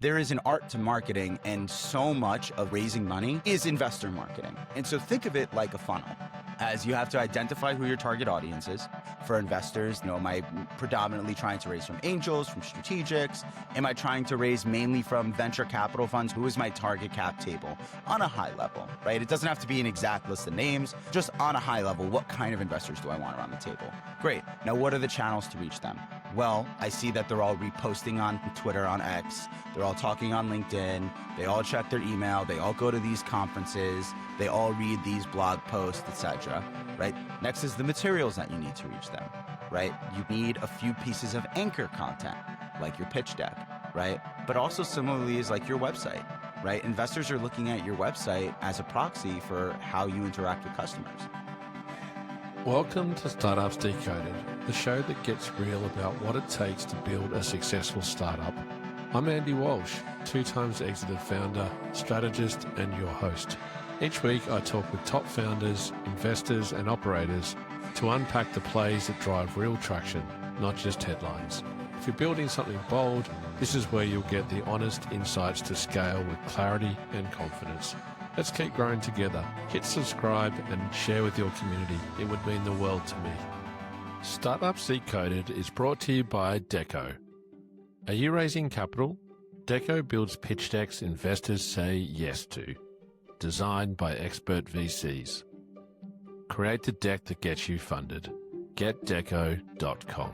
There is an art to marketing, and so much of raising money is investor marketing. And so think of it like a funnel, as you have to identify who your target audience is. For investors, am I predominantly trying to raise from angels, from strategics? Am I trying to raise mainly from venture capital funds? Who is my target cap table? On a high level, right? It doesn't have to be an exact list of names, just on a high level, what kind of investors do I want around the table? Great. Now, what are the channels to reach them? Well, I see that they're all reposting on Twitter, on X, they're all talking on LinkedIn, they all check their email, they all go to these conferences, they all read these blog posts, etc. Right? Next is the materials that you need to reach them, right? You need a few pieces of anchor content, like your pitch deck, right? But also similarly is like your website, right? Investors are looking at your website as a proxy for how you interact with customers. Welcome to Startups Decoded, the show that gets real about what it takes to build a successful startup. I'm Andy Walsh, 2 times exited founder, strategist, and your host. Each week I talk with top founders, investors, and operators to unpack the plays that drive real traction, not just headlines. If you're building something bold, this is where you'll get the honest insights to scale with clarity and confidence. Let's keep growing together. Hit subscribe and share with your community. It would mean the world to me. Startups Decoded is brought to you by Decko. Are you raising capital? Decko builds pitch decks investors say yes to. Designed by expert VCs. Create the deck that gets you funded. GetDecko.com.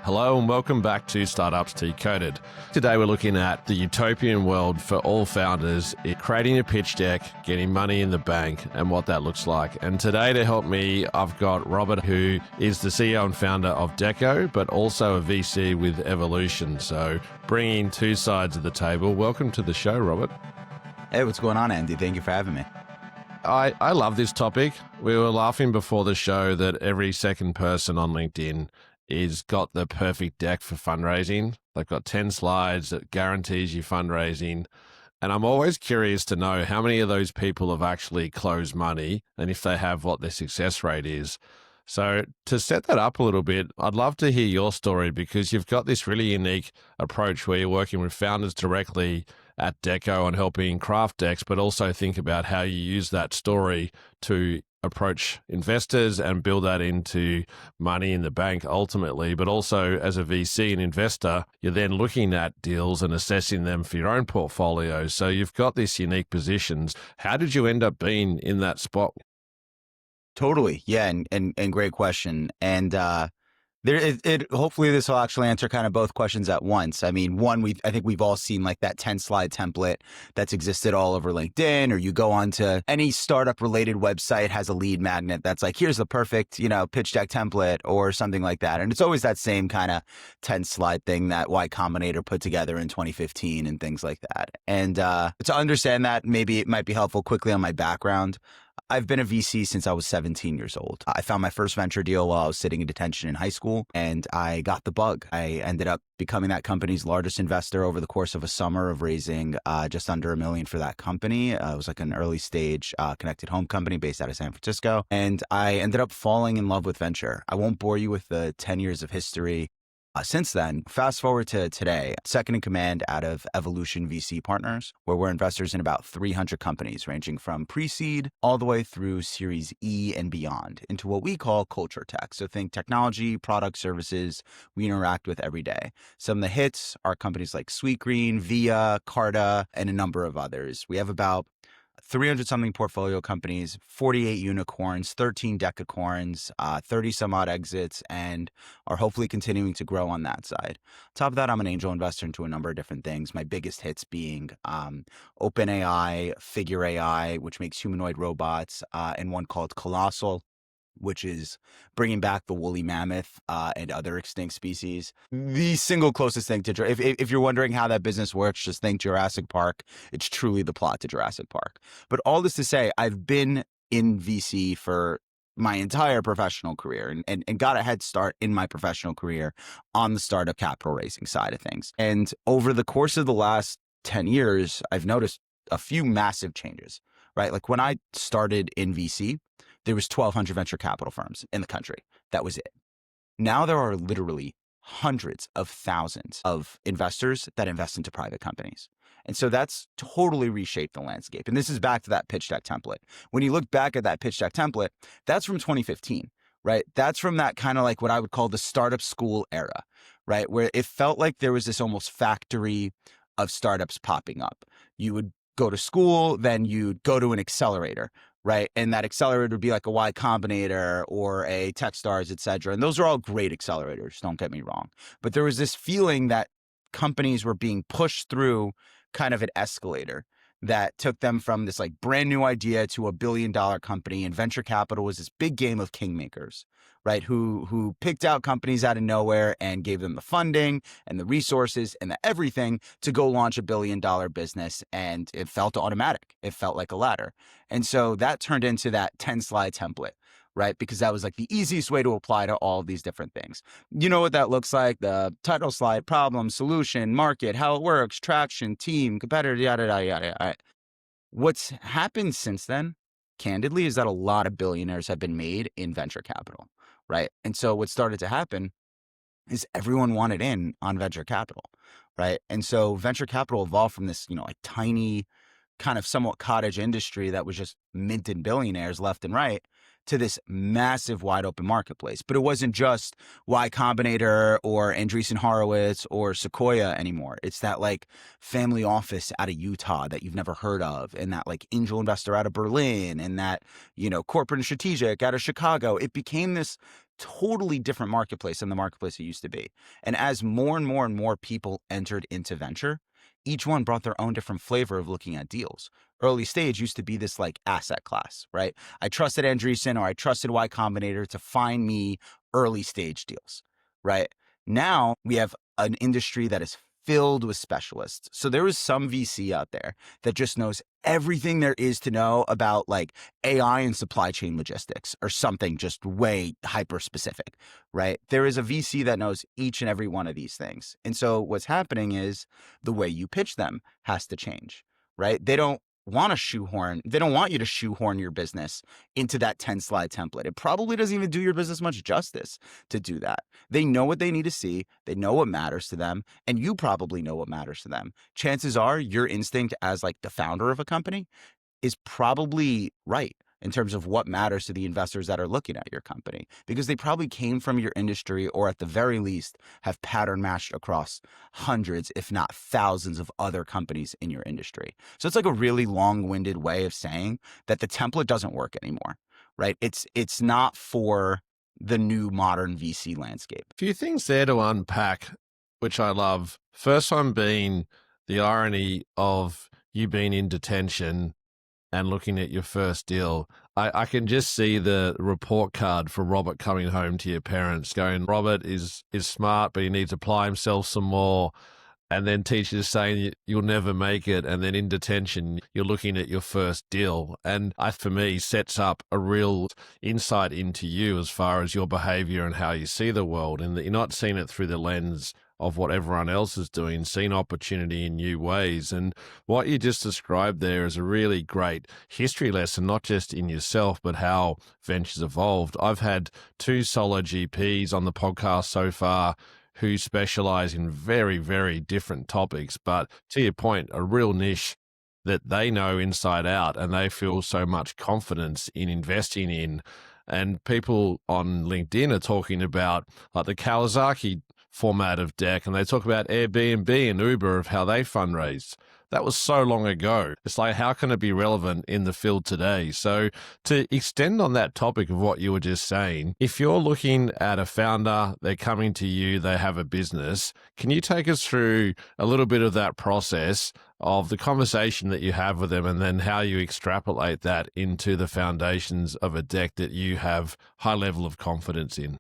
Hello and welcome back to Startups Decoded. Today we're looking at the utopian world for all founders, creating a pitch deck, getting money in the bank, and what that looks like. And today to help me, I've got Robert, who is the CEO and founder of Decko, but also a VC with Evolution. So bringing 2 sides of the table. Welcome to the show, Robert. Hey, what's going on, Andy? Thank you for having me. I love this topic. We were laughing before the show that every second person on LinkedIn is got the perfect deck for fundraising. They've got 10 slides that guarantees you fundraising. And I'm always curious to know how many of those people have actually closed money and if they have, what their success rate is. So to set that up a little bit, I'd love to hear your story because you've got this really unique approach where you're working with founders directly at Decko and helping craft decks, but also think about how you use that story to approach investors and build that into money in the bank ultimately. But also as a VC and investor, you're then looking at deals and assessing them for your own portfolio. So you've got this unique positions. How did you end up being in that spot? Totally. Yeah. And great question. And, hopefully this will actually answer kind of both questions at once. I mean, one, I think we've all seen like that 10 slide template that's existed all over LinkedIn, or you go onto any startup related website has a lead magnet that's like, here's the perfect, pitch deck template or something like that. And it's always that same kind of 10 slide thing that Y Combinator put together in 2015 and things like that. And to understand that, maybe it might be helpful quickly on my background. I've been a VC since I was 17 years old. I found my first venture deal while I was sitting in detention in high school, and I got the bug. I ended up becoming that company's largest investor over the course of a summer of raising just under $1 million for that company. It was like an early stage connected home company based out of San Francisco. And I ended up falling in love with venture. I won't bore you with the 10 years of history. Since then, fast forward to today, second in command out of Evolution VC Partners, where we're investors in about 300 companies, ranging from pre-seed all the way through Series E and beyond, into what we call culture tech. So think technology, product, services we interact with every day. Some of the hits are companies like Sweetgreen, Via, Carta, and a number of others. We have about 300-something portfolio companies, 48 unicorns, 13 decacorns, 30 some odd exits, and are hopefully continuing to grow on that side. On top of that, I'm an angel investor into a number of different things. My biggest hits being OpenAI, Figure AI, which makes humanoid robots, and one called Colossal, which is bringing back the woolly mammoth and other extinct species. The single closest thing to, if you're wondering how that business works, just think Jurassic Park. It's truly the plot to Jurassic Park. But all this to say, I've been in VC for my entire professional career and got a head start in my professional career on the startup capital raising side of things. And over the course of the last 10 years, I've noticed a few massive changes, right? Like when I started in VC, there was 1,200 venture capital firms in the country. That was it. Now there are literally hundreds of thousands of investors that invest into private companies. And so that's totally reshaped the landscape. And this is back to that pitch deck template. When you look back at that pitch deck template, that's from 2015, right? That's from that kind of like what I would call the startup school era, right? Where it felt like there was this almost factory of startups popping up. You would go to school, then you'd go to an accelerator, right? And that accelerator would be like a Y Combinator or a Techstars, et cetera. And those are all great accelerators, don't get me wrong. But there was this feeling that companies were being pushed through kind of an escalator that took them from this like brand new idea to $1 billion company. And venture capital was this big game of kingmakers, right? Who picked out companies out of nowhere and gave them the funding and the resources and the everything to go launch $1 billion business. And it felt automatic. It felt like a ladder. And so that turned into that 10 slide template, right? Because that was like the easiest way to apply to all of these different things. You know what that looks like: the title slide, problem, solution, market, how it works, traction, team, competitor, yada, yada, yada, yada. What's happened since then, candidly, is that a lot of billionaires have been made in venture capital, right? And so what started to happen is everyone wanted in on venture capital, right? And so venture capital evolved from this, like tiny kind of somewhat cottage industry that was just minting billionaires left and right to this massive wide open marketplace. But it wasn't just Y Combinator or Andreessen Horowitz or Sequoia anymore. It's that like family office out of Utah that you've never heard of, and that like angel investor out of Berlin, and that, corporate and strategic out of Chicago. It became this totally different marketplace than the marketplace it used to be. And as more and more and more people entered into venture, each one brought their own different flavor of looking at deals. Early stage used to be this like asset class, right? I trusted Andreessen or I trusted Y Combinator to find me early stage deals, right? Now we have an industry that is filled with specialists. So there is some VC out there that just knows everything there is to know about like AI and supply chain logistics or something just way hyper specific, right? There is a VC that knows each and every one of these things. And so what's happening is the way you pitch them has to change, right? They don't want you to shoehorn your business into that 10 slide template. It probably doesn't even do your business much justice to do that. They know what they need to see. They know what matters to them. And you probably know what matters to them. Chances are your instinct as like the founder of a company is probably right in terms of what matters to the investors that are looking at your company, because they probably came from your industry, or at the very least have pattern matched across hundreds, if not thousands of other companies in your industry. So it's like a really long-winded way of saying that the template doesn't work anymore, right? It's not for the new modern VC landscape. A few things there to unpack, which I love. First one being the irony of you being in detention and looking at your first deal. I can just see the report card for Robert coming home to your parents going, Robert is smart, but he needs to apply himself some more. And then teachers saying you'll never make it. And then in detention, you're looking at your first deal. And for me, sets up a real insight into you as far as your behavior and how you see the world, and that you're not seeing it through the lens of what everyone else is doing, seeing opportunity in new ways. And what you just described there is a really great history lesson, not just in yourself, but how ventures evolved. I've had 2 solo GPs on the podcast so far who specialize in very, very different topics. But to your point, a real niche that they know inside out, and they feel so much confidence in investing in. And people on LinkedIn are talking about like the Kawasaki format of deck, and they talk about Airbnb and Uber of how they fundraise. That was so long ago. It's like, how can it be relevant in the field today? So to extend on that topic of what you were just saying, if you're looking at a founder, they're coming to you, they have a business, can you take us through a little bit of that process of the conversation that you have with them, and then how you extrapolate that into the foundations of a deck that you have high level of confidence in?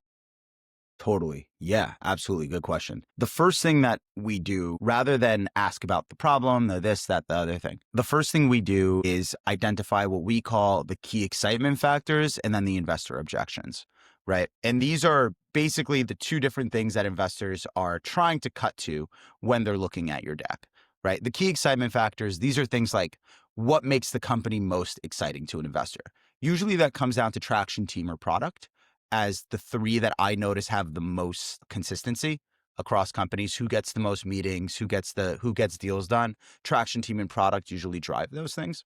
Totally. Yeah, absolutely. Good question. The first thing that we do, rather than ask about the problem, the this, that, the other thing, the first thing we do is identify what we call the key excitement factors and then the investor objections, right? And these are basically the 2 different things that investors are trying to cut to when they're looking at your deck, right? The key excitement factors, these are things like what makes the company most exciting to an investor. Usually that comes down to traction, team, or product as the 3 that I notice have the most consistency, across companies, who gets the most meetings, who gets deals done. Traction team and product usually drive those things.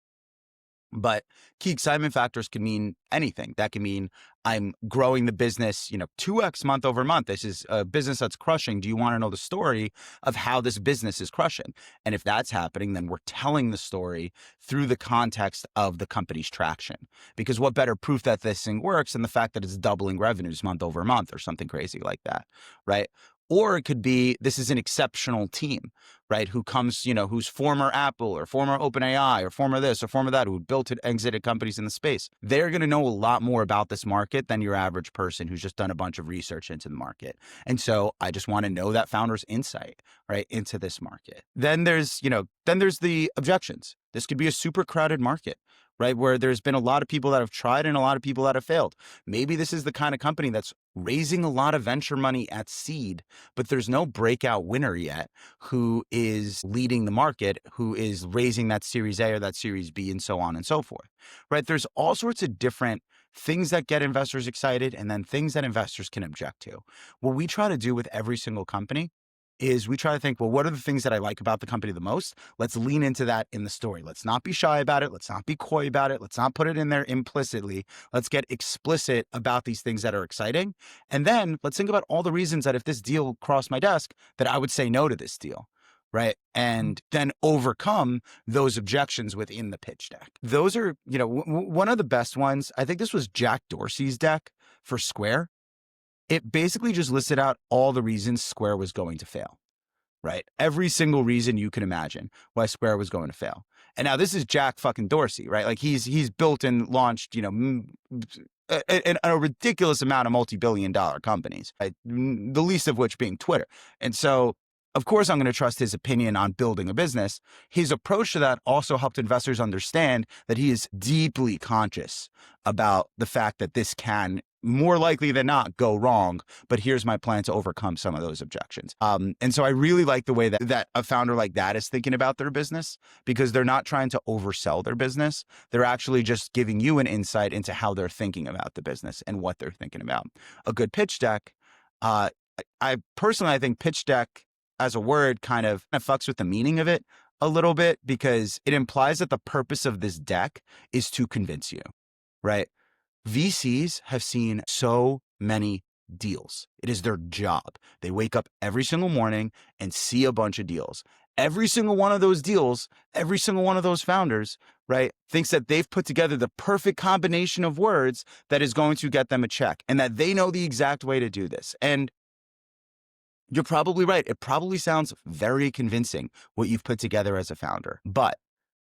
But key excitement factors can mean anything. That can mean I'm growing the business, 2x month over month. This is a business that's crushing. Do you want to know the story of how this business is crushing? And if that's happening, then we're telling the story through the context of the company's traction. Because what better proof that this thing works than the fact that it's doubling revenues month over month or something crazy like that, right? Or it could be, this is an exceptional team, right? Who comes, who's former Apple or former OpenAI or former this or former that, who built and exited companies in the space. They're going to know a lot more about this market than your average person who's just done a bunch of research into the market. And so I just want to know that founder's insight, right, into this market. Then there's the objections. This could be a super crowded market, right? Where there's been a lot of people that have tried and a lot of people that have failed. Maybe this is the kind of company that's raising a lot of venture money at seed, but there's no breakout winner yet who is leading the market, who is raising that Series A or that Series B and so on and so forth, right? There's all sorts of different things that get investors excited and then things that investors can object to. What we try to do with every single company is we try to think, well, what are the things that I like about the company the most? Let's lean into that in the story. Let's not be shy about it. Let's not be coy about it. Let's not put it in there implicitly. Let's get explicit about these things that are exciting. And then let's think about all the reasons that if this deal crossed my desk, that I would say no to this deal, right? And then overcome those objections within the pitch deck. Those are, one of the best ones. I think this was Jack Dorsey's deck for Square. It basically just listed out all the reasons Square was going to fail, right? Every single reason you can imagine why Square was going to fail. And now this is Jack fucking Dorsey, right? Like he's built and launched, a ridiculous amount of multi-billion-dollar companies, right? The least of which being Twitter. And so, of course, I'm going to trust his opinion on building a business. His approach to that also helped investors understand that he is deeply conscious about the fact that this can more likely than not go wrong, but here's my plan to overcome some of those objections. And so I really like the way that a founder like that is thinking about their business, because they're not trying to oversell their business. They're actually just giving you an insight into how they're thinking about the business and what they're thinking about. A good pitch deck, I think pitch deck as a word kind of fucks with the meaning of it a little bit, because it implies that the purpose of this deck is to convince you, right? VCs have seen so many deals. It is their job. They wake up every single morning and see a bunch of deals. Every single one of those deals, every single one of those founders, right, thinks that they've put together the perfect combination of words that is going to get them a check, and that they know the exact way to do this. And you're probably right. It probably sounds very convincing what you've put together as a founder, but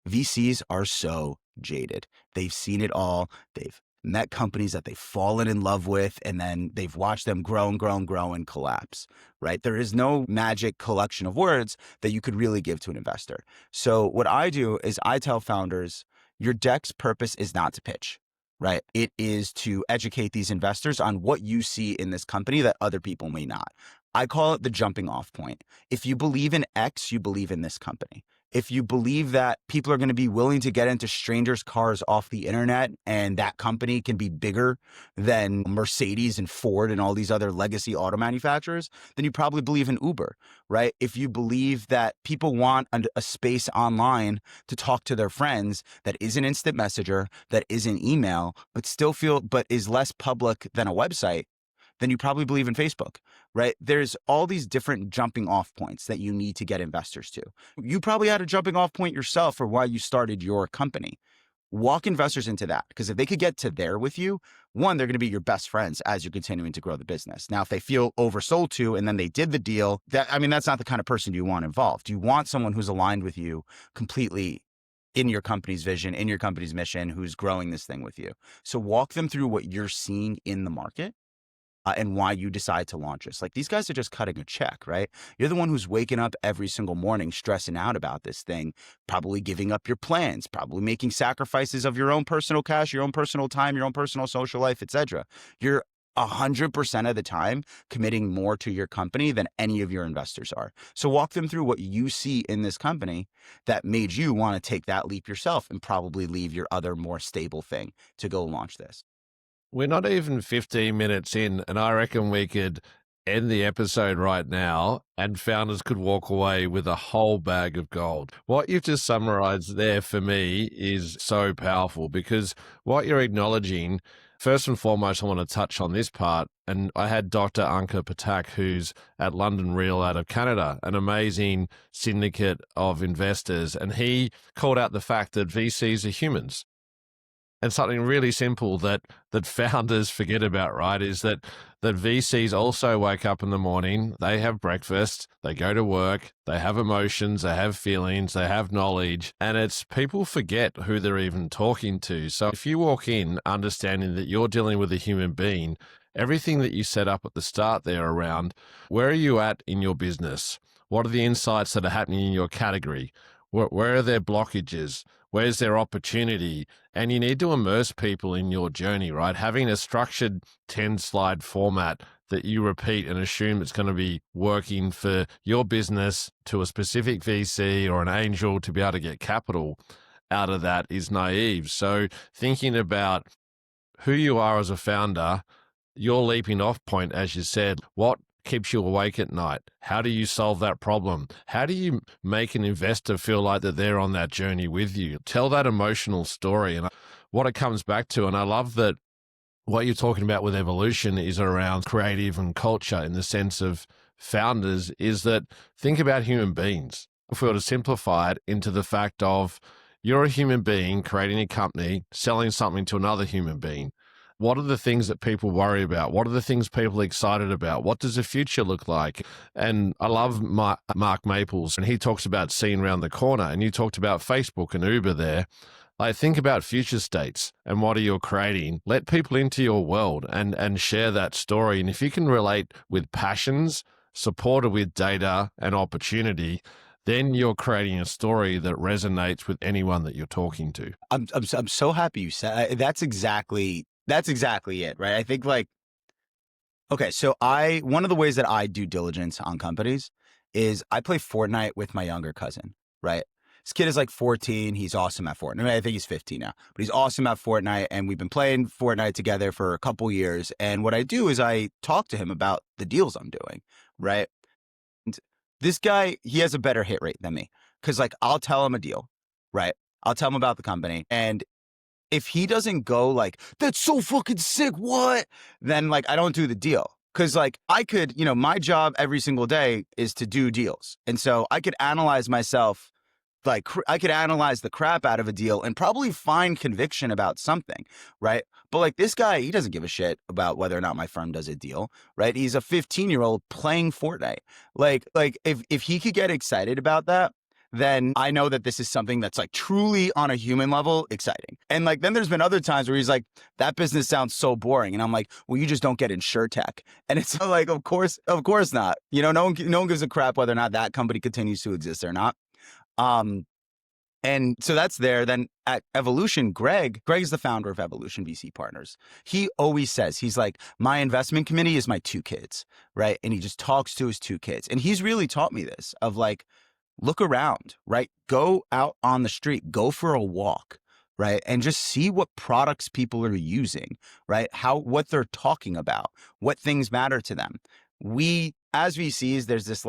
VCs are so jaded. They've seen it all. They've met companies that they've fallen in love with, and then they've watched them grow and grow and grow and collapse, right? There is no magic collection of words that you could really give to an investor. So what I do is I tell founders, your deck's purpose is not to pitch, right? It is to educate these investors on what you see in this company that other people may not. I call it the jumping off point. If you believe in X, you believe in this company. If you believe that people are going to be willing to get into strangers' cars off the internet, and that company can be bigger than Mercedes and Ford and all these other legacy auto manufacturers, then you probably believe in Uber, right? If you believe that people want a space online to talk to their friends that isn't instant messenger, that isn't email, but is less public than a website, then you probably believe in Facebook, right? There's all these different jumping off points that you need to get investors to. You probably had a jumping off point yourself for why you started your company. Walk investors into that, because if they could get to there with you, one, they're going to be your best friends as you're continuing to grow the business. Now, if they feel oversold to and then they did the deal, that's not the kind of person you want involved. You want someone who's aligned with you completely in your company's vision, in your company's mission, who's growing this thing with you. So walk them through what you're seeing in the market. And why you decide to launch this. Like, these guys are just cutting a check, right? You're the one who's waking up every single morning stressing out about this thing, probably giving up your plans, probably making sacrifices of your own personal cash, your own personal time, your own personal social life, etc. You're 100% of the time committing more to your company than any of your investors are. So walk them through what you see in this company that made you want to take that leap yourself and probably leave your other more stable thing to go launch this. We're not even 15 minutes in, and I reckon we could end the episode right now and founders could walk away with a whole bag of gold. What you've just summarized there for me is so powerful, because what you're acknowledging, first and foremost, I want to touch on this part. And I had Dr. Anka Patak, who's at London Real out of Canada, an amazing syndicate of investors. And he called out the fact that VCs are humans. And something really simple that founders forget about, right, is that VCs also wake up in the morning, they have breakfast, they go to work, they have emotions, they have feelings, they have knowledge, and it's people forget who they're even talking to. So if you walk in understanding that you're dealing with a human being, everything that you set up at the start there around, where are you at in your business? What are the insights that are happening in your category? Where are their blockages? Where's their opportunity? And you need to immerse people in your journey, right? Having a structured 10-slide format that you repeat and assume it's going to be working for your business to a specific VC or an angel to be able to get capital out of that is naive. So thinking about who you are as a founder, your leaping off point, as you said, what keeps you awake at night? How do you solve that problem? How do you make an investor feel like that they're on that journey with you? Tell that emotional story. And what it comes back to, and I love that what you're talking about with evolution is around creative and culture in the sense of founders, is that think about human beings. If we were to simplify it into the fact of you're a human being creating a company, selling something to another human being. What are the things that people worry about? What are the things people are excited about? What does the future look like? And I love Mark Maples, and he talks about seeing around the corner, and you talked about Facebook and Uber there. I think about future states and what are you creating? Let people into your world and share that story. And if you can relate with passions, supported with data and opportunity, then you're creating a story that resonates with anyone that you're talking to. I'm so happy you said that's exactly it, right? I think okay, so one of the ways that I do diligence on companies is I play Fortnite with my younger cousin, right? This kid is like 14. He's awesome at Fortnite. I think he's 15 now, but he's awesome at Fortnite. And we've been playing Fortnite together for a couple years. And what I do is I talk to him about the deals I'm doing, right? And this guy, he has a better hit rate than me. Cause I'll tell him a deal, right? I'll tell him about the company. And if he doesn't go that's so fucking sick, what? Then I don't do the deal. Cause I could, my job every single day is to do deals. And so I could analyze myself, I could analyze the crap out of a deal and probably find conviction about something, right? But this guy, he doesn't give a shit about whether or not my firm does a deal, right? He's a 15-year-old playing Fortnite. If he could get excited about that, then I know that this is something that's truly on a human level exciting. And then there's been other times where he's like, that business sounds so boring. And I'm like, well, you just don't get insurtech. And it's of course not. No one gives a crap whether or not that company continues to exist or not. And so that's there. Then at Evolution, Greg is the founder of Evolution VC Partners. He always says, he's like, my investment committee is my 2 kids, right? And he just talks to his 2 kids. And he's really taught me this of look around, right? Go out on the street, go for a walk, right? And just see what products people are using, right? What they're talking about, what things matter to them. We, as VCs, there's this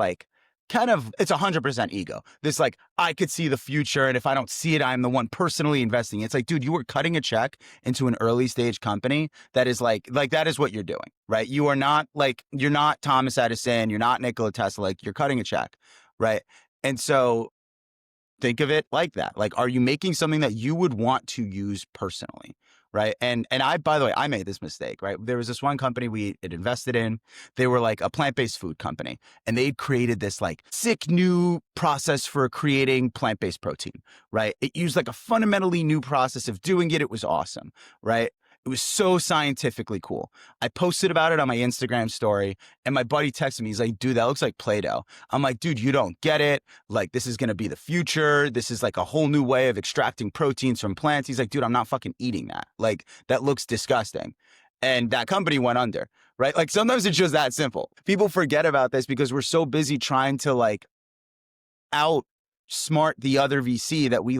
it's 100% ego. This I could see the future, and if I don't see it, I'm the one personally investing. It's dude, you were cutting a check into an early stage company that is that is what you're doing, right? You are not you're not Thomas Edison, you're not Nikola Tesla, you're cutting a check, right? And so think of it like that. Are you making something that you would want to use personally? Right. And I, by the way, I made this mistake, right? There was this one company we had invested in. They were a plant-based food company, and they created this sick new process for creating plant-based protein, right? It used a fundamentally new process of doing it. It was awesome, right? It was so scientifically cool. I posted about it on my Instagram story, and my buddy texted me. He's like, dude, that looks like Play-Doh. I'm like, dude, you don't get it. This is going to be the future. This is a whole new way of extracting proteins from plants. He's like, dude, I'm not fucking eating that. That looks disgusting. And that company went under, right? Sometimes it's just that simple. People forget about this because we're so busy trying to outsmart the other VC that we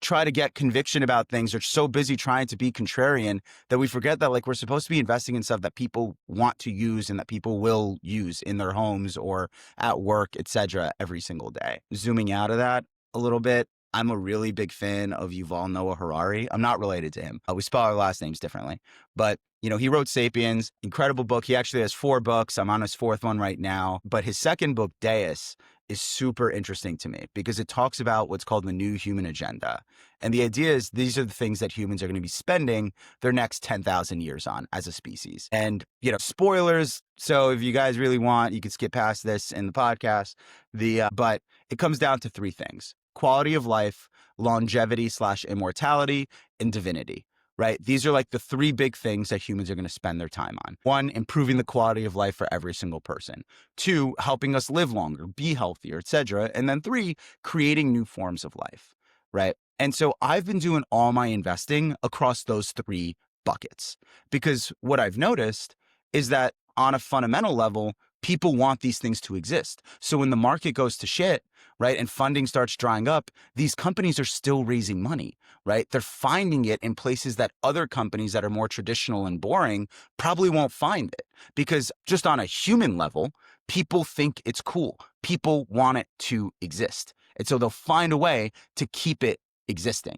try to get conviction about things, are so busy trying to be contrarian that we forget that like we're supposed to be investing in stuff that people want to use and that people will use in their homes or at work, etc., every single day. Zooming out of that a little bit, I'm a really big fan of Yuval Noah Harari. I'm not related to him. We spell our last names differently, but he wrote Sapiens, incredible book. He actually has 4 books. I'm on his 4th one right now. But his second book, Deus, is super interesting to me because it talks about what's called the new human agenda. And the idea is these are the things that humans are going to be spending their next 10,000 years on as a species. And, spoilers. So if you guys really want, you can skip past this in the podcast. But it comes down to 3 things: quality of life, longevity/immortality, and divinity. Right? These are like the 3 big things that humans are going to spend their time on. 1, improving the quality of life for every single person. 2, helping us live longer, be healthier, etc. And then 3, creating new forms of life. Right? And so I've been doing all my investing across those 3 buckets because what I've noticed is that on a fundamental level, people want these things to exist. So when the market goes to shit, right, and funding starts drying up, these companies are still raising money, right? They're finding it in places that other companies that are more traditional and boring probably won't find it because just on a human level, people think it's cool. People want it to exist. And so they'll find a way to keep it existing.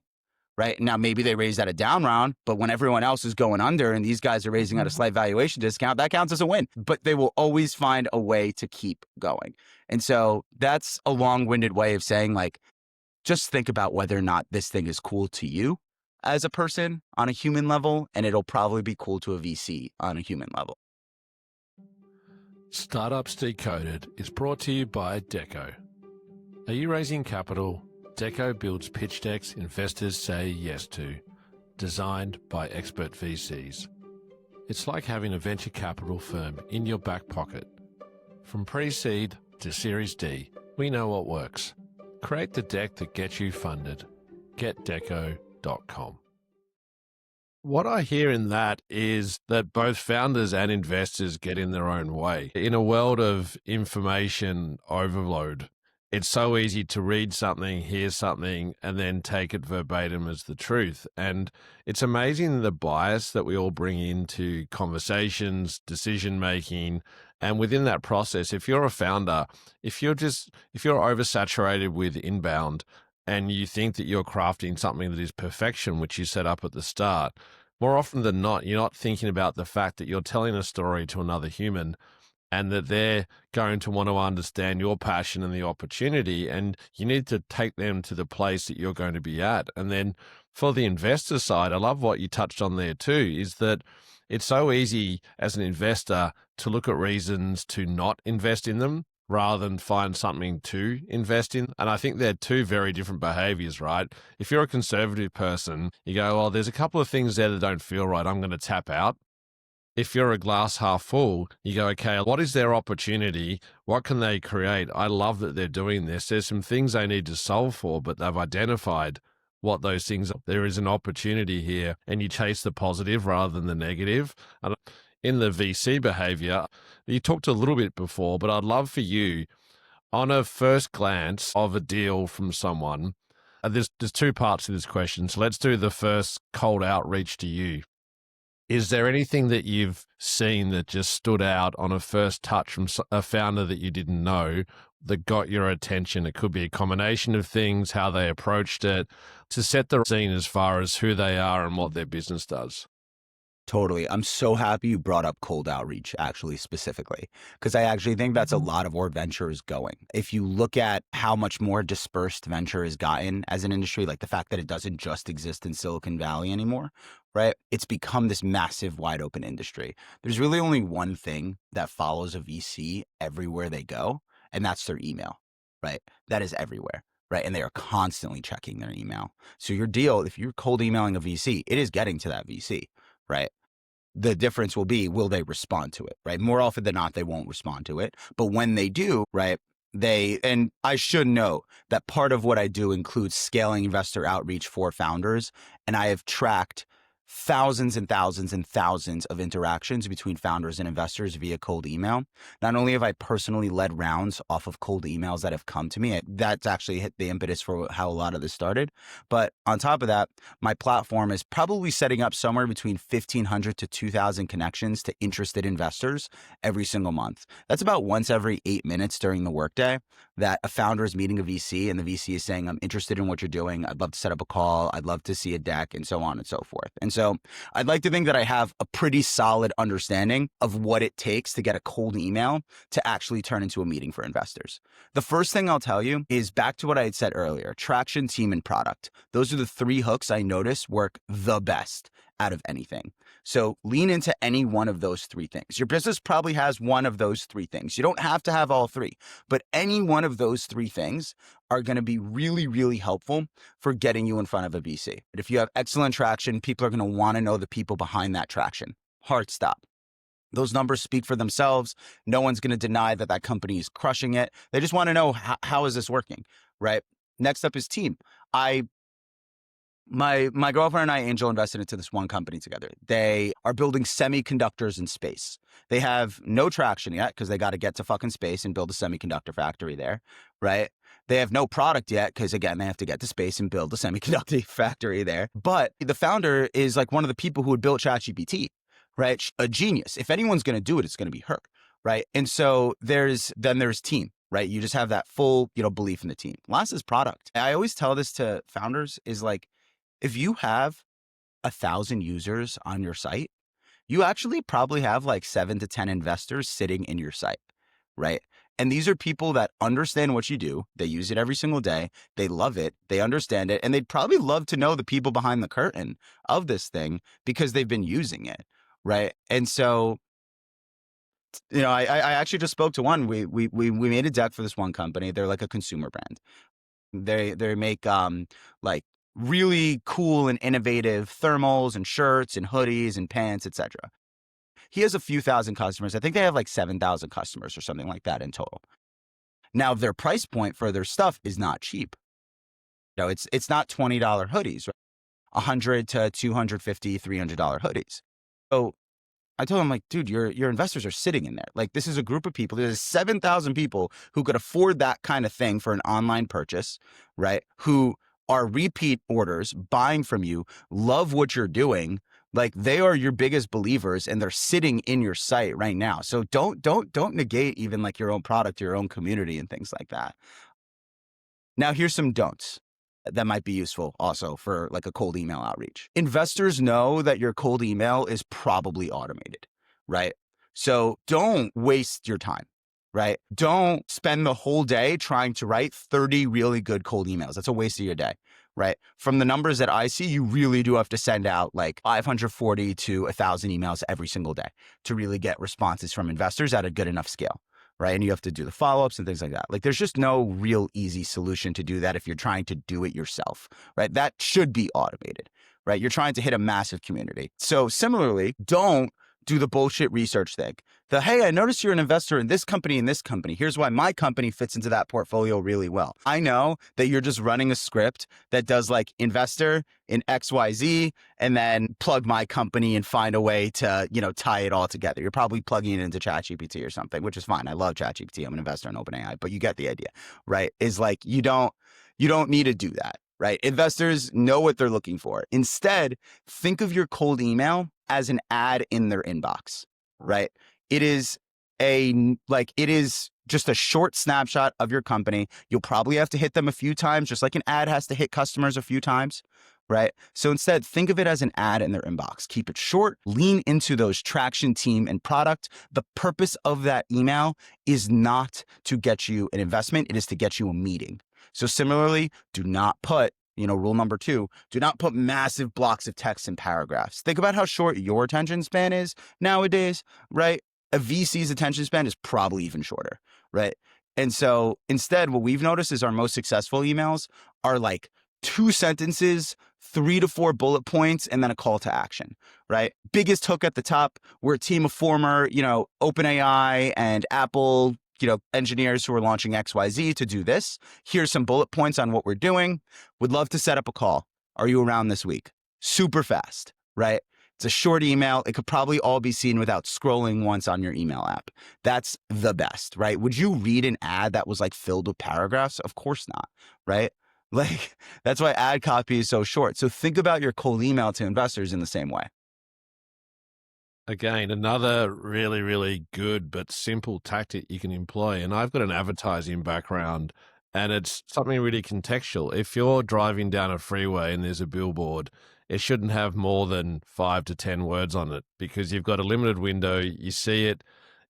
Right now, maybe they raise at a down round, but when everyone else is going under and these guys are raising at a slight valuation discount, that counts as a win. But they will always find a way to keep going. And so that's a long-winded way of saying, like, just think about whether or not this thing is cool to you as a person on a human level, and it'll probably be cool to a VC on a human level. Startups Decoded is brought to you by Decko. Are you raising capital? Decko builds pitch decks investors say yes to, designed by expert VCs. It's like having a venture capital firm in your back pocket. From pre-seed to Series D, we know what works. Create the deck that gets you funded. GetDecko.com. What I hear in that is that both founders and investors get in their own way. In a world of information overload, it's so easy to read something, hear something, and then take it verbatim as the truth. And it's amazing the bias that we all bring into conversations, decision-making. And within that process, if you're a founder, if you're oversaturated with inbound and you think that you're crafting something that is perfection, which you set up at the start, more often than not, you're not thinking about the fact that you're telling a story to another human and that they're going to want to understand your passion and the opportunity, and you need to take them to the place that you're going to be at. And then for the investor side, I love what you touched on there too, is that it's so easy as an investor to look at reasons to not invest in them rather than find something to invest in. And I think they're 2 very different behaviors, right? If you're a conservative person, you go, well, there's a couple of things there that don't feel right, I'm going to tap out. If you're a glass half full, you go, okay, what is their opportunity? What can they create? I love that they're doing this. There's some things they need to solve for, but they've identified what those things are. There is an opportunity here, and you chase the positive rather than the negative. And in the VC behavior, you talked a little bit before, but I'd love for you, on a first glance of a deal from someone, there's 2 parts to this question. So let's do the first cold outreach to you. Is there anything that you've seen that just stood out on a first touch from a founder that you didn't know that got your attention? It could be a combination of things, how they approached it, to set the scene as far as who they are and what their business does. Totally. I'm so happy you brought up cold outreach, actually, specifically, because I actually think that's a lot of where venture is going. If you look at how much more dispersed venture has gotten as an industry, like the fact that it doesn't just exist in Silicon Valley anymore, right? It's become this massive, wide open industry. There's really only one thing that follows a VC everywhere they go, and that's their email, right? That is everywhere. Right. And they are constantly checking their email. So your deal, if you're cold emailing a VC, it is getting to that VC. Right. The difference will be, will they respond to it? Right. More often than not, they won't respond to it. But when they do, right, and I should note that part of what I do includes scaling investor outreach for founders. And I have tracked thousands and thousands and thousands of interactions between founders and investors via cold email. Not only have I personally led rounds off of cold emails that have come to me, that's actually hit the impetus for how a lot of this started. But on top of that, my platform is probably setting up somewhere between 1,500 to 2,000 connections to interested investors every single month. That's about once every 8 minutes during the workday that a founder is meeting a VC and the VC is saying, I'm interested in what you're doing. I'd love to set up a call. I'd love to see a deck, and so on and so forth. And so I'd like to think that I have a pretty solid understanding of what it takes to get a cold email to actually turn into a meeting for investors. The first thing I'll tell you is back to what I had said earlier: traction, team, and product. Those are the three hooks I notice work the best out of anything. So lean into any one of those three things. Your business probably has one of those three things. You don't have to have all three, but any one of those three things are going to be really, really helpful for getting you in front of a VC. But if you have excellent traction, people are going to want to know the people behind that traction. Hard stop. Those numbers speak for themselves. No one's going to deny that that company is crushing it. They just want to know, how is this working, right? Next up is team. My girlfriend and I angel invested into this one company together. They are building semiconductors in space. They have no traction yet because they got to get to fucking space and build a semiconductor factory there, right? They have no product yet because, again, they have to get to space and build a semiconductor factory there. But the founder is like one of the people who had built ChatGPT, right? A genius. If anyone's going to do it, it's going to be her, right? And so there's team, right? You just have that full, belief in the team. Last is product. I always tell this to founders is like, if you have 1,000 users on your site, you actually probably have like 7 to 10 investors sitting in your site, right? And these are people that understand what you do. They use it every single day. They love it. They understand it. And they'd probably love to know the people behind the curtain of this thing because they've been using it, right? And so, I actually just spoke to one. We made a deck for this one company. They're like a consumer brand. They make like really cool and innovative thermals and shirts and hoodies and pants, etc. He has a few thousand customers. I think they have like 7,000 customers or something like that in total. Now, their price point for their stuff is not cheap. It's not $20 hoodies, right? $100 to $250, $300 hoodies. So I told him, like, dude, your investors are sitting in there. Like, this is a group of people. There's 7,000 people who could afford that kind of thing for an online purchase, right? Who are repeat orders, buying from you, love what you're doing. Like, they are your biggest believers and they're sitting in your site right now. So don't negate even like your own product, your own community and things like that. Now, here's some don'ts that might be useful also for like a cold email outreach. Investors know that your cold email is probably automated, right? So don't waste your time, right? Don't spend the whole day trying to write 30 really good cold emails. That's a waste of your day, right? From the numbers that I see, you really do have to send out like 540 to 1,000 emails every single day to really get responses from investors at a good enough scale, right? And you have to do the follow-ups and things like that. Like, there's just no real easy solution to do that if you're trying to do it yourself, right? That should be automated, right? You're trying to hit a massive community. So similarly, don't do the bullshit research thing. Hey, I noticed you're an investor in this company and this company. Here's why my company fits into that portfolio really well. I know that you're just running a script that does like investor in XYZ and then plug my company and find a way to, tie it all together. You're probably plugging it into ChatGPT or something, which is fine. I love ChatGPT. I'm an investor in OpenAI, but you get the idea, right? Is like, you don't need to do that, right? Investors know what they're looking for. Instead, think of your cold email as an ad in their inbox, right? It is just a short snapshot of your company. You'll probably have to hit them a few times, just like an ad has to hit customers a few times, right? So instead, think of it as an ad in their inbox. Keep it short, lean into those traction, team, and product. The purpose of that email is not to get you an investment. It is to get you a meeting. So similarly, do not put rule number 2, do not put massive blocks of text and paragraphs. Think about how short your attention span is nowadays, right? A VC's attention span is probably even shorter, right? And so instead, what we've noticed is our most successful emails are like 2 sentences, 3 to 4 bullet points, and then a call to action, right? Biggest hook at the top. We're a team of former, OpenAI and Apple engineers who are launching XYZ to do this. Here's some bullet points on what we're doing. Would love to set up a call. Are you around this week? Super fast, right? It's a short email. It could probably all be seen without scrolling once on your email app. That's the best, right? Would you read an ad that was like filled with paragraphs? Of course not, right? Like that's why ad copy is so short. So think about your cold email to investors in the same way. Again, another really, really good but simple tactic you can employ. And I've got an advertising background, and it's something really contextual. If you're driving down a freeway and there's a billboard, it shouldn't have more than 5 to 10 words on it, because you've got a limited window. You see it,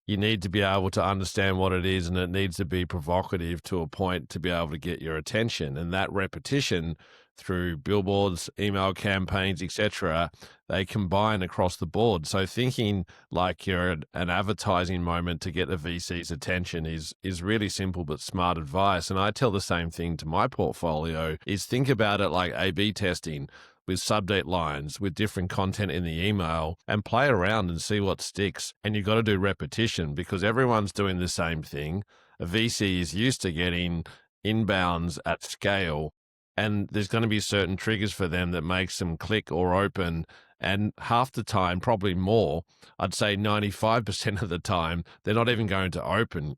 you need to be able to understand what it is, and it needs to be provocative to a point to be able to get your attention. And that repetition through billboards, email campaigns, etc., they combine across the board. So thinking like you're an advertising moment to get the VC's attention is really simple but smart advice. And I tell the same thing to my portfolio, is think about it like A/B testing, with subject lines, with different content in the email, and play around and see what sticks. And you've got to do repetition, because everyone's doing the same thing. A VC is used to getting inbounds at scale, and there's going to be certain triggers for them that makes them click or open. And half the time, probably more, I'd say 95% of the time, they're not even going to open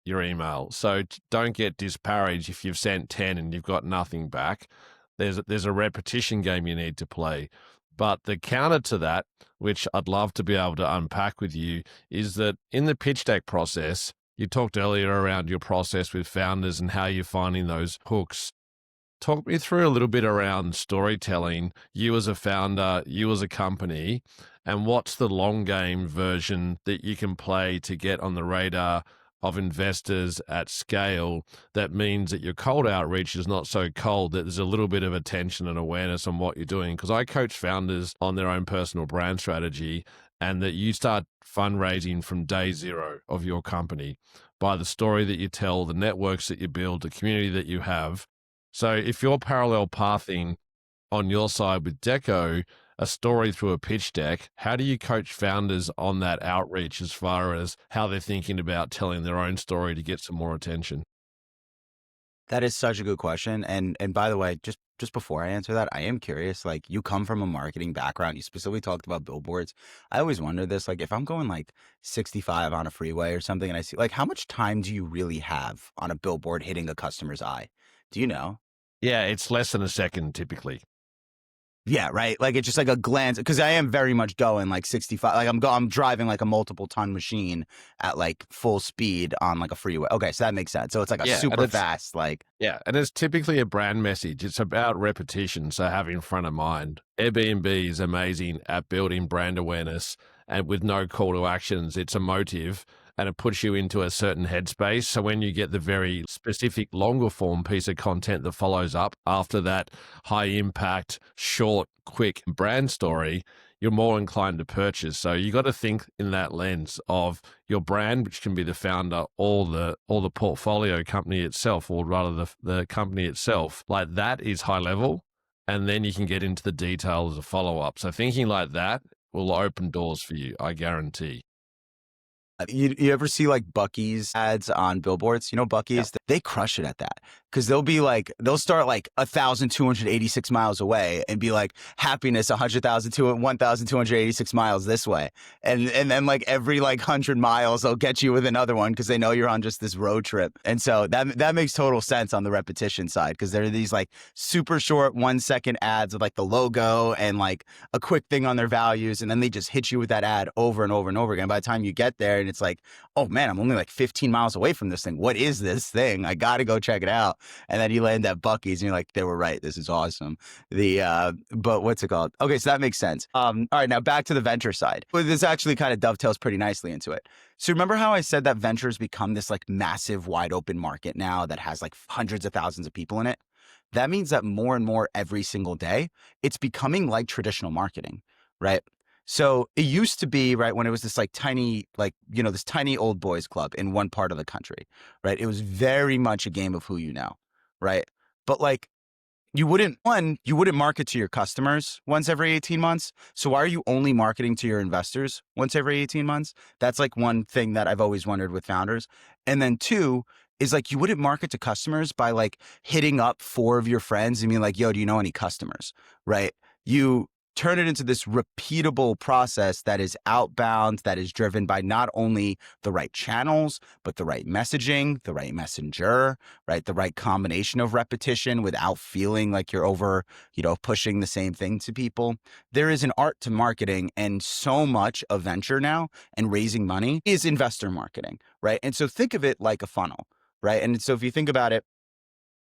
your email. So don't get disparaged if you've sent 10 and you've got nothing back. There's a repetition game you need to play. But the counter to that, which I'd love to be able to unpack with you, is that in the pitch deck process, you talked earlier around your process with founders and how you're finding those hooks. Talk me through a little bit around storytelling, you as a founder, you as a company, and what's the long game version that you can play to get on the radar of investors at scale. That means that your cold outreach is not so cold, that there's a little bit of attention and awareness on what you're doing. Because I coach founders on their own personal brand strategy, and that you start fundraising from day zero of your company by the story that you tell, the networks that you build, the community that you have. So if you're parallel pathing on your side with Decko, a story through a pitch deck, how do you coach founders on that outreach as far as how they're thinking about telling their own story to get some more attention? That is such a good question. And by the way, just before I answer that, I am curious. Like, you come from a marketing background. You specifically talked about billboards. I always wonder this. Like, if I'm going like 65 on a freeway or something, and I see, like, how much time do you really have on a billboard hitting a customer's eye? Do you know? Yeah, it's less than a second typically. Yeah, right. Like, it's just like a glance, because I am very much going like 65. Like, I'm driving like a multiple ton machine at like full speed on like a freeway. Okay, so that makes sense. So it's like a Yeah, and super it's fast, like, yeah, and it's typically a brand message. It's about repetition, so having front of mind. Airbnb is amazing at building brand awareness, and with no call to actions, it's emotive and it puts you into a certain headspace. So when you get the very specific longer form piece of content that follows up after that high impact, short, quick brand story, you're more inclined to purchase. So you got to think in that lens of your brand, which can be the founder or the portfolio company itself, or rather the company itself. Like, that is high level. And then you can get into the detail as a follow up. So thinking like that will open doors for you, I guarantee. you ever see like Bucky's ads on billboards? You know, Bucky's, they crush it at that, because they'll start like 1,286 miles away and be like, happiness 100,000 to 1,286 miles this way, and then like every like 100 miles they'll get you with another one, because they know you're on just this road trip. And so that makes total sense on the repetition side, because there are these like super short 1 second ads with like the logo and like a quick thing on their values, and then they just hit you with that ad over and over and over again. By the time you get there, and it's like, oh man, I'm only like 15 miles away from this thing. What is this thing? I got to go check it out. And then you land at Bucky's and you're like, they were right. This is awesome. But what's it called? Okay, so that makes sense. All right, now back to the venture side. Well, this actually kind of dovetails pretty nicely into it. So remember how I said that venture's become this like massive wide open market now that has like hundreds of thousands of people in it? That means that more and more every single day, it's becoming like traditional marketing, right? So it used to be, right, when it was this like tiny, like, you know, this tiny old boys club in one part of the country, right? It was very much a game of who you know, right? But like, you wouldn't market to your customers once every 18 months. So why are you only marketing to your investors once every 18 months? That's like one thing that I've always wondered with founders. And then two is like, you wouldn't market to customers by like hitting up 4 of your friends and being like, yo, do you know any customers? Right? You turn it into this repeatable process that is outbound, that is driven by not only the right channels, but the right messaging, the right messenger, right? The right combination of repetition without feeling like you're over, pushing the same thing to people. There is an art to marketing, and so much of venture now and raising money is investor marketing, right? And so think of it like a funnel, right? And so if you think about it,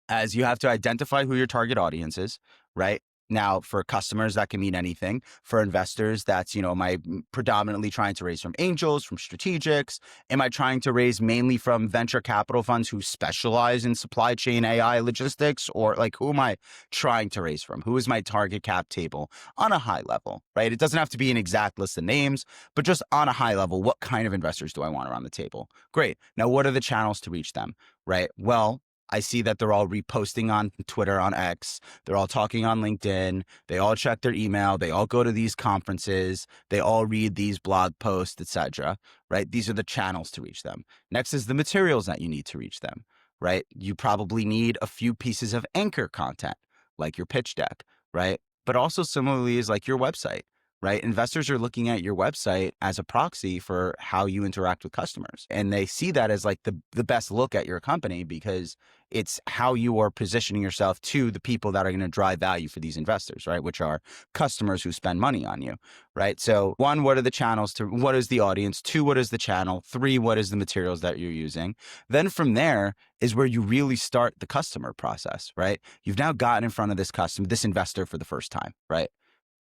as you have to identify who your target audience is, right? Now, for customers, that can mean anything. For investors, that's, am I predominantly trying to raise from angels, from strategics? Am I trying to raise mainly from venture capital funds who specialize in supply chain AI logistics? Or like, who am I trying to raise from? Who is my target cap table on a high level, right? It doesn't have to be an exact list of names, but just on a high level, what kind of investors do I want around the table? Great. Now, what are the channels to reach them, right? Well, I see that they're all reposting on Twitter, on X. They're all talking on LinkedIn. They all check their email. They all go to these conferences. They all read these blog posts, etc. Right? These are the channels to reach them. Next is the materials that you need to reach them, right? You probably need a few pieces of anchor content, like your pitch deck, right? But also similarly is like your website, right? Investors are looking at your website as a proxy for how you interact with customers. And they see that as like the best look at your company, because it's how you are positioning yourself to the people that are going to drive value for these investors, right? Which are customers who spend money on you, right? So 1, what are the channels what is the audience? 2, what is the channel? 3, what is the materials that you're using? Then from there is where you really start the customer process, right? You've now gotten in front of this investor for the first time, right?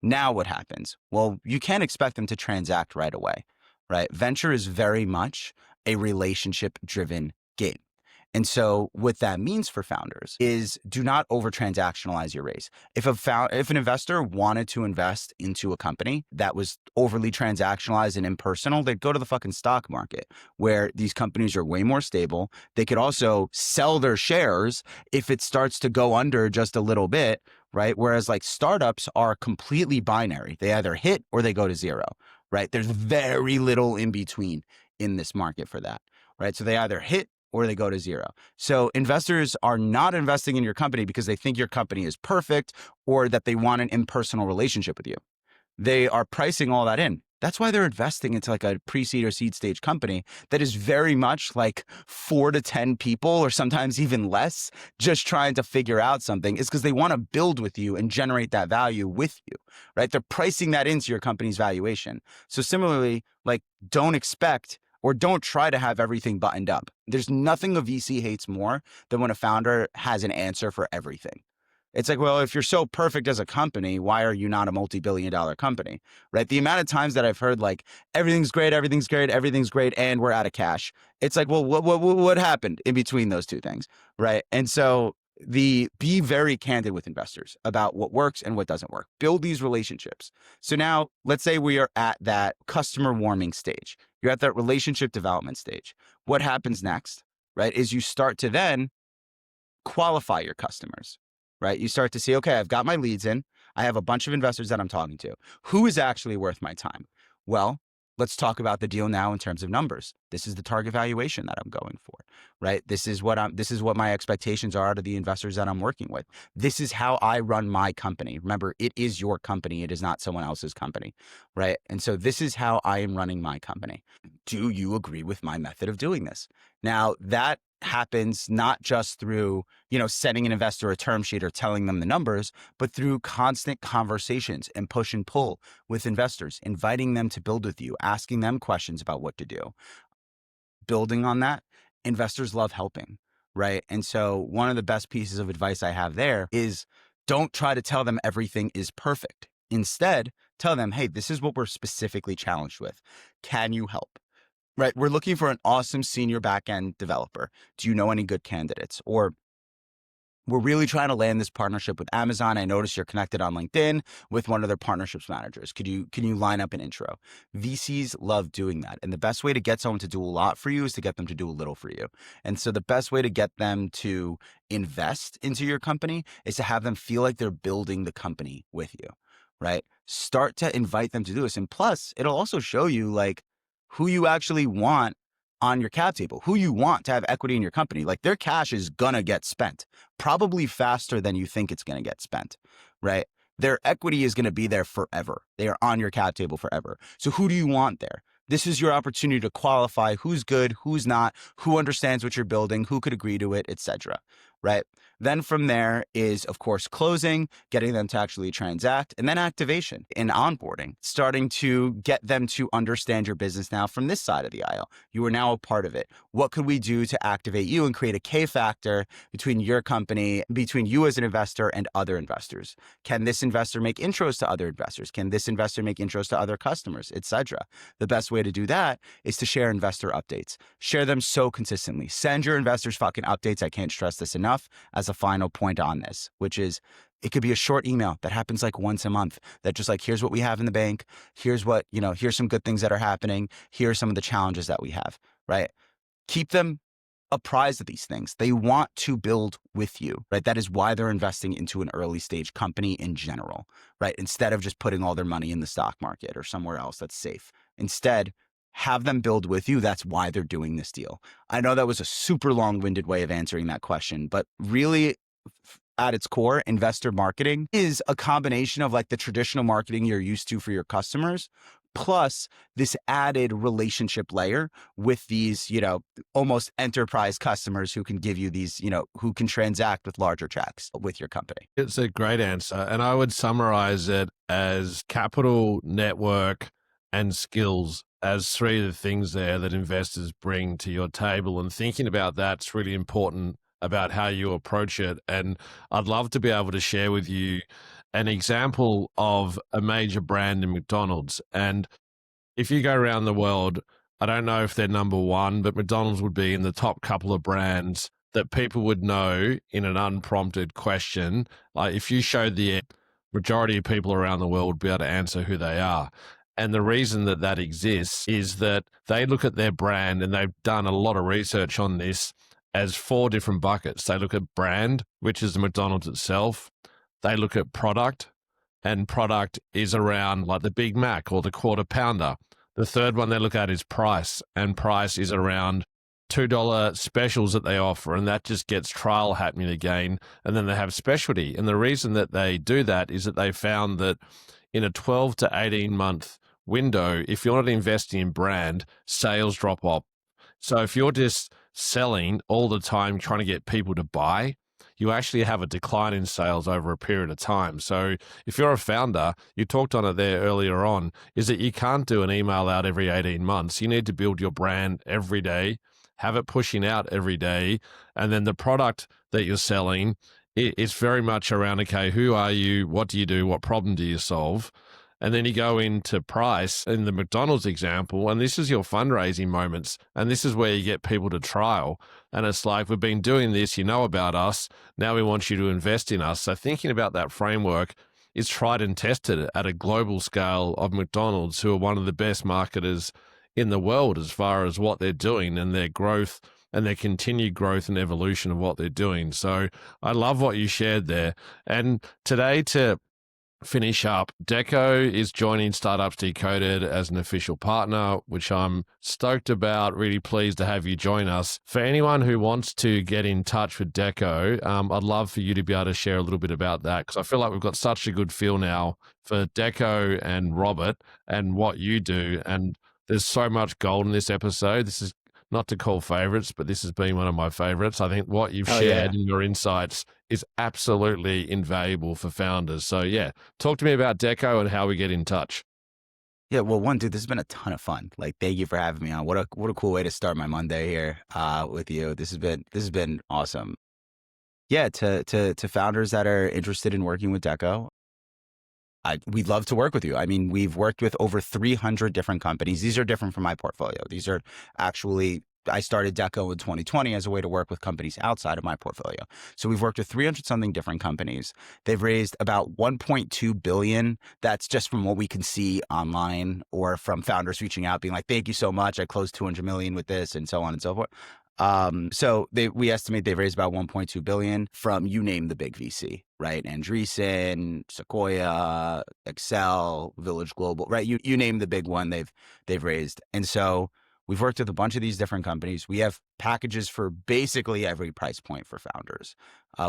Now what happens? Well, you can't expect them to transact right away, right? Venture is very much a relationship-driven game. And so what that means for founders is do not over transactionalize your raise. If an investor wanted to invest into a company that was overly transactionalized and impersonal, they'd go to the fucking stock market, where these companies are way more stable. They could also sell their shares if it starts to go under just a little bit, right? Whereas like startups are completely binary. They either hit or they go to zero, right? There's very little in between in this market for that, right? So they either hit or they go to zero. So investors are not investing in your company because they think your company is perfect or that they want an impersonal relationship with you. They are pricing all that in. That's why they're investing into like a pre-seed or seed stage company that is very much like 4 to 10 people, or sometimes even less, just trying to figure out something. Is because they want to build with you and generate that value with you, right? They're pricing that into your company's valuation. So similarly, like don't expect or don't try to have everything buttoned up. There's nothing a VC hates more than when a founder has an answer for everything. It's like, well, if you're so perfect as a company, why are you not a multi-billion-dollar company, right? The amount of times that I've heard like, everything's great, and we're out of cash. It's like, well, what happened in between those two things, right? And so be very candid with investors about what works and what doesn't work. Build these relationships. So now let's say we are at that customer warming stage. You're at that relationship development stage. What happens next, right, is you start to then qualify your customers, right? You start to see, okay, I've got my leads in. I have a bunch of investors that I'm talking to. Who is actually worth my time? Well, let's talk about the deal now in terms of numbers. This is the target valuation that I'm going for, right? This is what my expectations are to the investors that I'm working with. This is how I run my company. Remember, it is your company. It is not someone else's company, right? And so this is how I am running my company. Do you agree with my method of doing this? Now, that happens not just through, sending an investor a term sheet or telling them the numbers, but through constant conversations and push and pull with investors, inviting them to build with you, asking them questions about what to do. Building on that, investors love helping, right? And so one of the best pieces of advice I have there is don't try to tell them everything is perfect. Instead, tell them, hey, this is what we're specifically challenged with. Can you help? Right. We're looking for an awesome senior backend developer. Do you know any good candidates? Or we're really trying to land this partnership with Amazon. I noticed you're connected on LinkedIn with one of their partnerships managers. Can you line up an intro? VCs love doing that. And the best way to get someone to do a lot for you is to get them to do a little for you. And so the best way to get them to invest into your company is to have them feel like they're building the company with you, right? Start to invite them to do this. And plus, it'll also show you like who you actually want on your cap table, who you want to have equity in your company. Like their cash is gonna get spent, probably faster than you think it's gonna get spent, right? Their equity is going to be there forever. They are on your cap table forever. So who do you want there? This is your opportunity to qualify who's good, who's not, who understands what you're building, who could agree to it, etc. Right? Then from there is, of course, closing, getting them to actually transact, and then activation and onboarding, starting to get them to understand your business now from this side of the aisle. You are now a part of it. What could we do to activate you and create a K factor between your company, between you as an investor and other investors? Can this investor make intros to other investors? Can this investor make intros to other customers, etc.? The best way to do that is to share investor updates. Share them so consistently. Send your investors fucking updates. I can't stress this enough as a final point on this, which is it could be a short email that happens like once a month that just like, here's what we have in the bank. Here's what, here's some good things that are happening. Here are some of the challenges that we have, right? Keep them apprised of these things. They want to build with you, right? That is why they're investing into an early stage company in general, right? Instead of just putting all their money in the stock market or somewhere else that's safe. Instead, have them build with you. That's why they're doing this deal. I know that was a super long-winded way of answering that question, but really at its core, investor marketing is a combination of like the traditional marketing you're used to for your customers, plus this added relationship layer with these, almost enterprise customers who can give you these, who can transact with larger checks with your company. It's a great answer. And I would summarize it as capital, network, and skills as three of the things there that investors bring to your table. And thinking about that's really important about how you approach it. And I'd love to be able to share with you an example of a major brand in McDonald's. And if you go around the world, I don't know if they're number one, but McDonald's would be in the top couple of brands that people would know in an unprompted question. Like if you showed the majority of people around the world would be able to answer who they are. And the reason that that exists is that they look at their brand, and they've done a lot of research on this, as four different buckets. They look at brand, which is the McDonald's itself. They look at product, and product is around like the Big Mac or the Quarter Pounder. The third one they look at is price, and price is around $2 specials that they offer, and that just gets trial happening again. And then they have specialty. And the reason that they do that is that they found that in a 12 to 18 month window, if you're not investing in brand, sales drop off. So if you're just selling all the time, trying to get people to buy, you actually have a decline in sales over a period of time. So if you're a founder, you talked on it there earlier on, is that you can't do an email out every 18 months. You need to build your brand every day, have it pushing out every day. And then the product that you're selling, it's very much around, okay, who are you? What do you do? What problem do you solve? And then you go into price in the McDonald's example, and this is your fundraising moments. And this is where you get people to trial. And it's like, we've been doing this, you know about us. Now we want you to invest in us. So thinking about that framework is tried and tested at a global scale of McDonald's, who are one of the best marketers in the world as far as what they're doing and their growth and their continued growth and evolution of what they're doing. So I love what you shared there. And today, to finish up, Decko is joining Startups Decoded as an official partner, which I'm stoked about. Really pleased to have you join us. For anyone who wants to get in touch with Decko, I'd love for you to be able to share a little bit about that, because I feel like we've got such a good feel now for Decko and Robert and what you do. And there's so much gold in this episode. This is not to call favorites, but this has been one of my favorites. I think what you've shared in your insights is absolutely invaluable for founders. So yeah, talk to me about Decko and how we get in touch. Yeah, well, one, dude, this has been a ton of fun. Like, thank you for having me on. What a cool way to start my Monday here with you. This has been awesome. Yeah, to founders that are interested in working with Decko, we'd love to work with you. I mean, we've worked with over 300 different companies. These are different from my portfolio. These are actually, I started Decko in 2020 as a way to work with companies outside of my portfolio. So we've worked with 300 something different companies. They've raised about 1.2 billion. That's just from what we can see online, or from founders reaching out being like, thank you so much, I closed 200 million with this, and so on and so forth. So we estimate they've raised about 1.2 billion from, you name the big VC, right? Andreessen, Sequoia, Excel, Village Global, right? You name the big one they've raised. And so We've worked with a bunch of these different companies. We have packages for basically every price point for founders.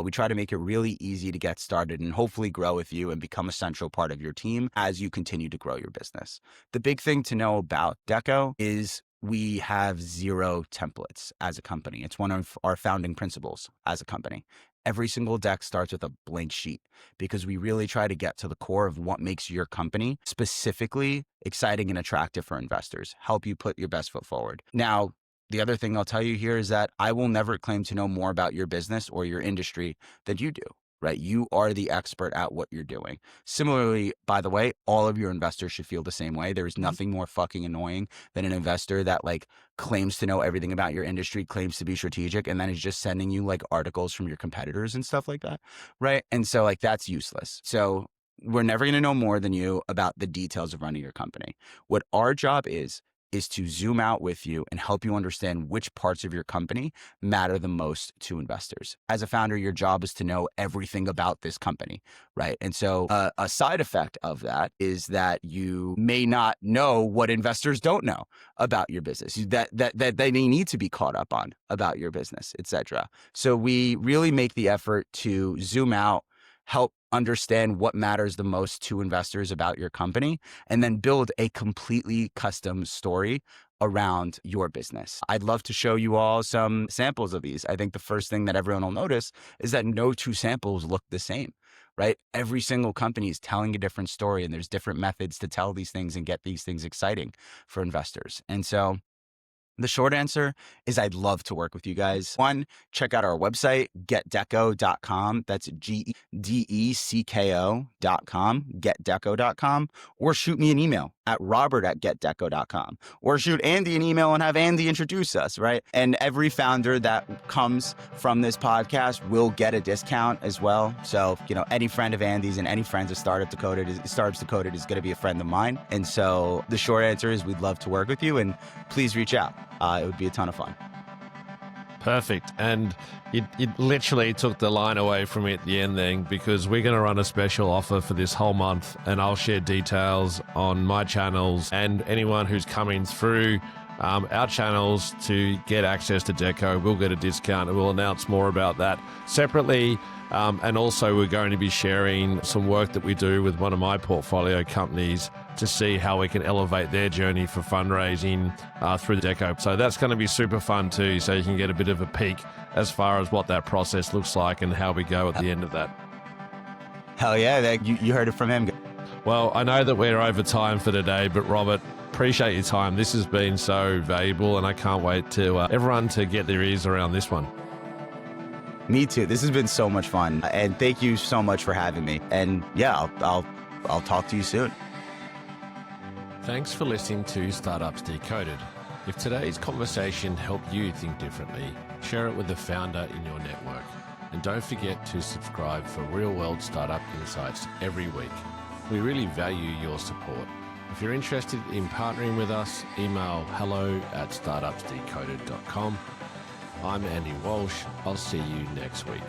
We try to make it really easy to get started and hopefully grow with you and become a central part of your team as you continue to grow your business. The big thing to know about Decko is we have 0 templates as a company. It's one of our founding principles as a company. Every single deck starts with a blank sheet because we really try to get to the core of what makes your company specifically exciting and attractive for investors, help you put your best foot forward. Now, the other thing I'll tell you here is that I will never claim to know more about your business or your industry than you do, right? You are the expert at what you're doing. Similarly, by the way, all of your investors should feel the same way. There is nothing more fucking annoying than an investor that like claims to know everything about your industry, claims to be strategic, and then is just sending you like articles from your competitors and stuff like that, right? And so like that's useless. So we're never going to know more than you about the details of running your company. What our job is to zoom out with you and help you understand which parts of your company matter the most to investors. As a founder, your job is to know everything about this company, right? And so a side effect of that is that you may not know what investors don't know about your business, that they need to be caught up on about your business, et cetera. So we really make the effort to zoom out, help understand what matters the most to investors about your company, and then build a completely custom story around your business. I'd love to show you all some samples of these. I think the first thing that everyone will notice is that no 2 samples look the same, right? Every single company is telling a different story, and there's different methods to tell these things and get these things exciting for investors. And so the short answer is I'd love to work with you guys. One, check out our website, getdecko.com. That's GEDECKO.com, getdecko.com, or shoot me an email at robert@getdecko.com, or shoot Andy an email and have Andy introduce us, right? And every founder that comes from this podcast will get a discount as well. So, any friend of Andy's and any friends of Startups Decoded is going to be a friend of mine. And so the short answer is we'd love to work with you, and please reach out. It would be a ton of fun. Perfect. And it literally took the line away from me at the end then, because we're going to run a special offer for this whole month, and I'll share details on my channels, and anyone who's coming through our channels to get access to Decko will get a discount, and we'll announce more about that separately. And also we're going to be sharing some work that we do with one of my portfolio companies to see how we can elevate their journey for fundraising through Decko. So that's going to be super fun too. So you can get a bit of a peek as far as what that process looks like and how we go at the end of that. Hell yeah, you heard it from him. Well, I know that we're over time for today, but Robert, appreciate your time. This has been so valuable, and I can't wait to everyone to get their ears around this one. Me too. This has been so much fun, and thank you so much for having me. And yeah, I'll talk to you soon. Thanks for listening to Startups Decoded. If today's conversation helped you think differently, share it with a founder in your network. And don't forget to subscribe for real-world startup insights every week. We really value your support. If you're interested in partnering with us, email hello@startupsdecoded.com. I'm Andy Walsh. I'll see you next week.